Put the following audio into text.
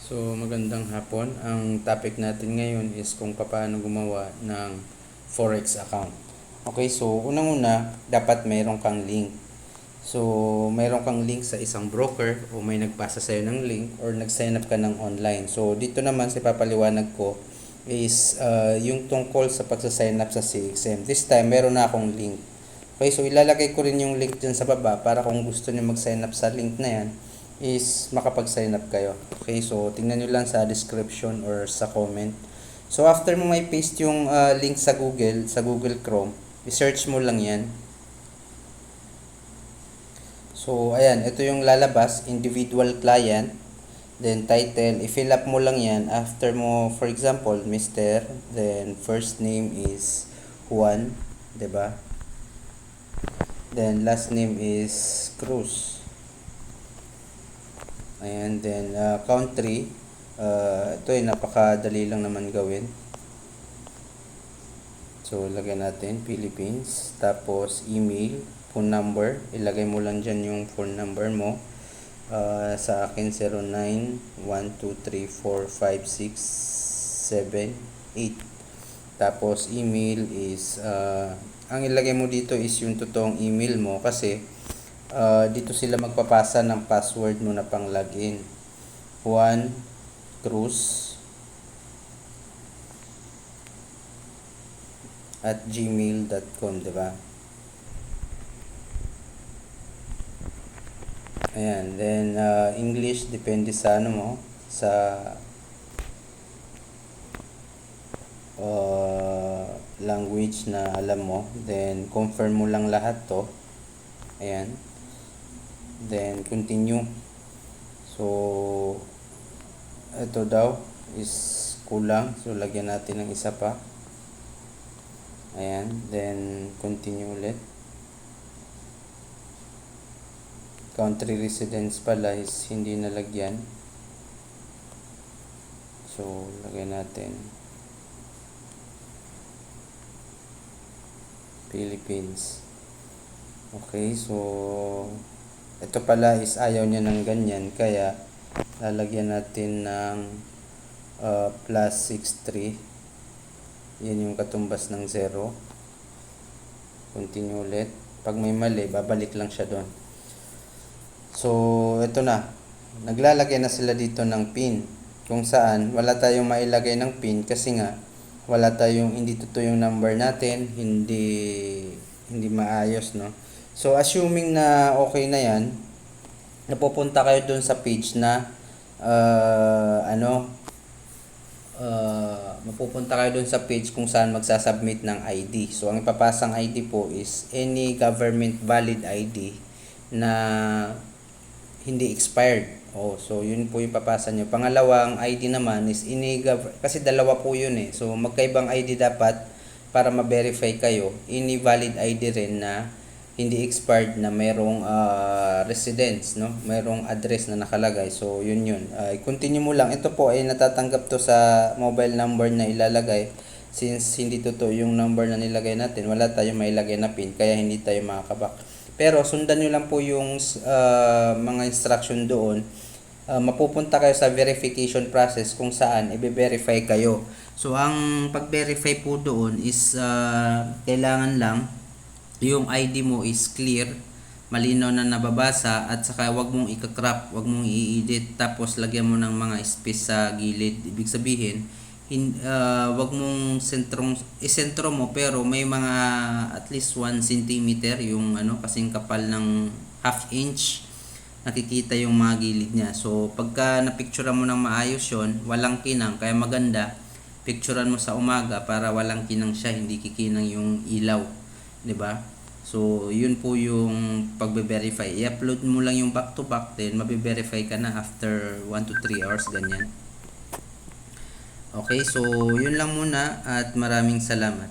So, magandang hapon. Ang topic natin ngayon is kung paano gumawa ng Forex account. Okay, so unang-una, dapat mayroon kang link. So, mayroon kang link sa isang broker o may nagpasa sa'yo ng link or nag-sign up ka ng online. So, dito naman sa papaliwanag ko is yung tungkol sa pagsa-sign up sa CXM. This time, meron na akong link. Okay, so ilalagay ko rin yung link dyan sa baba para kung gusto niyo mag-sign up sa link na yan, is makapag-sign up kayo. Okay, so tingnan nyo lang sa description or sa comment. So after mo may paste yung link sa Google Chrome, i-search mo lang yan. So ayan, ito yung lalabas, individual client, then title, i-fill up mo lang yan. After mo, for example, Mr., then first name is Juan, 'di ba? Then last name is Cruz. Ayan, then country, ito ay napakadali lang naman gawin. So, lagyan natin Philippines, tapos email, phone number, ilagay mo lang dyan yung phone number mo. Sa akin 0912345678. Tapos email is, ang ilagay mo dito is yung totoong email mo kasi dito sila magpapasa ng password mo na pang login. Juan Cruz at gmail.com, diba? Ayan, then English depende sa ano mo, sa language na alam mo. Then confirm mo lang lahat to. Ayan. Then continue. So ito daw is kulang, so lagyan natin ng isa pa. Ayan, then continue ulit. Country residence pala is hindi nalagyan, so lagyan natin Philippines. Okay, so ito pala is ayaw niya ng ganyan, kaya lalagyan natin ng +63. Yan yung katumbas ng 0. Continue ulit. Pag may mali, babalik lang siya doon. So ito na, naglalagay na sila dito ng pin, kung saan wala tayong mailagay ng pin kasi nga wala tayong, hindi totoo yung number natin, hindi maayos, no? So assuming na okay na yan, napupunta kayo dun sa page na mapupunta kayo dun sa page kung saan magsasubmit ng ID. So ang ipapasang ID po is any government valid ID na hindi expired. So yun po yung papasa nyo. Pangalawang ID naman is kasi dalawa po yun eh. So magkaibang ID dapat para ma-verify kayo. Any valid ID rin na hindi expired na merong residence, no? Merong address na nakalagay. So yun. Continue mo lang. Ito po ay natatanggap to sa mobile number na ilalagay. Since hindi totoo yung number na nilagay natin, wala tayong mailagay na PIN, kaya hindi tayo makakabak. Pero sundan nyo lang po yung mga instruction doon. Mapupunta kayo sa verification process kung saan i-verify kayo. So ang pag-verify po doon is kailangan lang yung ID mo is clear, malinaw na nababasa, at saka wag mong i-crop, wag mong i-edit, tapos lagyan mo ng mga space sa gilid. Ibig sabihin, wag mong isentro mo pero may mga at least 1 cm yung kasing kapal ng ½ inch, nakikita yung mga gilid niya. So pagka napicturean mo ng maayos yon, walang kinang, kaya maganda picturean mo sa umaga para walang kinang siya, hindi kikinang yung ilaw, 'di ba? So yun po yung pagbe-verify. I-upload mo lang yung back to back, then mabe-verify ka na after 1 to 3 hours, ganyan. Okay, so yun lang muna at maraming salamat.